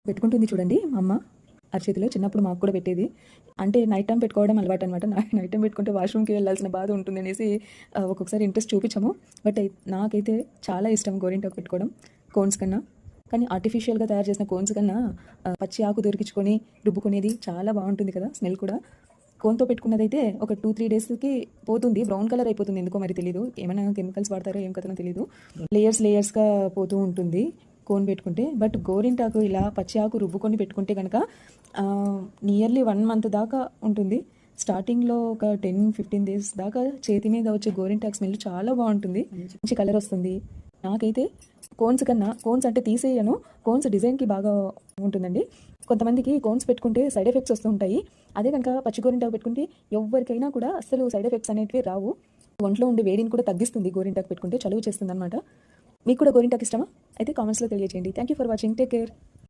పెట్టుకుంటుంది చూడండి మా అమ్మ అరచేతిలో. చిన్నప్పుడు మాకు కూడా పెట్టేది. అంటే నైట్ టైం పెట్టుకోవడం అలవాటు అనమాట. నైట్ టైం పెట్టుకుంటే వాష్రూమ్కి వెళ్ళాల్సిన బాధ ఉంటుంది అనేసి ఒక్కొక్కసారి ఇంట్రెస్ట్ చూపించాము. బట్ నాకైతే చాలా ఇష్టం గోరింటాకు పెట్టుకోవడం కోన్స్ కన్నా. కానీ ఆర్టిఫిషియల్గా తయారు చేసిన కోన్స్ కన్నా పచ్చి ఆకు దొరికించుకొని రుబ్బుకునేది చాలా బాగుంటుంది కదా, స్మెల్ కూడా. కోన్తో పెట్టుకున్నదైతే ఒక 2-3 డేస్కి పోతుంది, బ్రౌన్ కలర్ అయిపోతుంది, ఎందుకో మరి తెలియదు, ఏమైనా కెమికల్స్ వాడతారో ఏం కథనో తెలియదు. లేయర్స్గా పోతూ ఉంటుంది కోన్ పెట్టుకుంటే. బట్ గోరింటాకు ఇలా పచ్చి ఆకు రుబ్బుకొని పెట్టుకుంటే కనుక నియర్లీ 1 మంత్ దాకా ఉంటుంది. స్టార్టింగ్లో ఒక 10-15 డేస్ దాకా చేతి మీద వచ్చే గోరింటాకు స్మెల్ చాలా బాగుంటుంది, మంచి కలర్ వస్తుంది. నాకైతే కోన్స్ కన్నా, కోన్స్ అంటే తీసేయను, కోన్స్ డిజైన్కి బాగా ఉంటుందండి. కొంతమందికి కోన్స్ పెట్టుకుంటే సైడ్ ఎఫెక్ట్స్ వస్తూ ఉంటాయి. అదే కనుక పచ్చి గోరింటాకు పెట్టుకుంటే ఎవరికైనా కూడా అస్సలు సైడ్ ఎఫెక్ట్స్ అనేటివి రావు. ఒంట్లో ఉండే వేడిని కూడా తగ్గిస్తుంది గోరింటాకు పెట్టుకుంటే, చలువ చేస్తుంది అనమాట. మీకు కూడా గోరింటాకు ఇష్టమా? అయితే కామెంట్స్లో తెలియజేయండి. Thank you for watching. Take care.